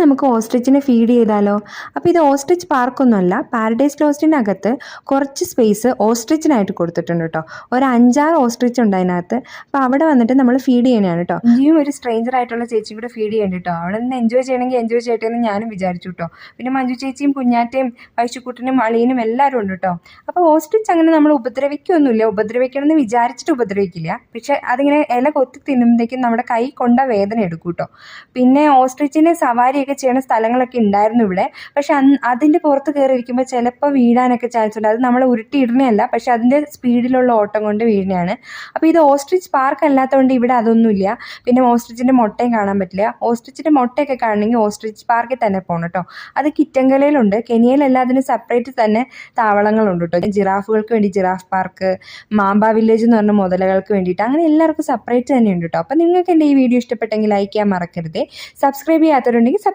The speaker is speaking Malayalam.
നമുക്ക് ഓസ്ട്രിച്ചിനെ ഫീഡ് ചെയ്താലോ? അപ്പോൾ ഇത് ഓസ്ട്രിച്ച് പാർക്കൊന്നുമല്ല, പാരഡൈസ് ലോസ്റ്റിനകത്ത് കുറച്ച് സ്പേസ് ഓസ്ട്രിച്ചിനായിട്ട് കൊടുത്തിട്ടുണ്ട് കേട്ടോ. ഒരു 5-6 ഓസ്ട്രിച്ച് ഉണ്ട് അതിനകത്ത്. അപ്പോൾ അവിടെ വന്നിട്ട് നമ്മൾ ഫീഡ് ചെയ്യണതാണ് കേട്ടോ. ഇനിയും ഒരു സ്ട്രേഞ്ചർ ആയിട്ടുള്ള ചേച്ചിയും കൂടെ ഫീഡ് ചെയ്യണം കേട്ടോ. അവിടെ നിന്ന് എൻജോയ് ചെയ്യണമെങ്കിൽ എൻജോയ് ചെയ്യട്ടെ എന്ന് ഞാനും വിചാരിച്ചു കേട്ടോ. പിന്നെ മഞ്ജു ചേച്ചിയും കുഞ്ഞാറ്റയും വൈശുക്കുട്ടനും അളിയനും എല്ലാവരും ഉണ്ട് കേട്ടോ. അപ്പോൾ ഓസ്ട്രിച്ച് അങ്ങനെ നമ്മൾ ഉപദ്രവിക്കൊന്നുമില്ല, ഉപദ്രവിക്കണം എന്ന് വിചാരിച്ചിട്ട് ഉപദ്രവിക്കില്ല. പക്ഷെ അതിങ്ങനെ ഇല കൊത്തി തിന്നുമ്പോഴത്തേക്കും നമ്മുടെ കൈ കൊണ്ട വേദന എടുക്കും കേട്ടോ. പിന്നെ ഓസ്ട്രിച്ചിനെ സവാരിയൊക്കെ ചെയ്യുന്ന സ്ഥലങ്ങളൊക്കെ ഉണ്ടായിരുന്നു ഇവിടെ. പക്ഷെ അതിൻ്റെ പുറത്ത് കയറിയിരിക്കുമ്പോൾ ചിലപ്പോൾ വീഴാനൊക്കെ ചാൻസ് ഉണ്ട്. അത് നമ്മൾ ഉരുട്ടിയിടുന്നതല്ല, പക്ഷെ അതിൻ്റെ സ്പീഡിലുള്ള ഓട്ടം കൊണ്ട് വീഴുന്നതാണ്. അപ്പോൾ ഇത് ഓസ്ട്രിച്ച് പാർക്ക് അല്ലാത്തതുകൊണ്ട് ഇവിടെ അതൊന്നുമില്ല. പിന്നെ ഓസ്ട്രിച്ചിൻ്റെ മുട്ടയും കാണാൻ പറ്റില്ല. ഓസ്ട്രിച്ചിൻ്റെ മുട്ടയൊക്കെ കാണണമെങ്കിൽ ഓസ്ട്രിച്ച് പാർക്കിൽ തന്നെ പോകണം കേട്ടോ. അത് കിറ്റങ്കലയിലുണ്ട്. കെനിയയിലെല്ലാം അതിന് സെപ്പറേറ്റ് തന്നെ താവളങ്ങളുണ്ട് കേട്ടോ. ജിറാഫുകൾക്ക് വേണ്ടി ജിറാഫ് പാർക്ക്, മാമ്പ വില്ലേജ് എന്ന് പറഞ്ഞ മുതലകൾക്ക് വേണ്ടിയിട്ട്, അങ്ങനെ എല്ലാവർക്കും സെപ്പറേറ്റ് തന്നെയുണ്ട് കേട്ടോ. അപ്പോൾ നിങ്ങൾക്ക് എൻ്റെ ഈ വീഡിയോ ഇഷ്ടപ്പെട്ടെങ്കിൽ ലൈക്ക് ചെയ്യാൻ മറക്കരുത്. സബ്സ്ക്രൈബ് ചെയ്യാത്തവരുണ്ടെങ്കിൽ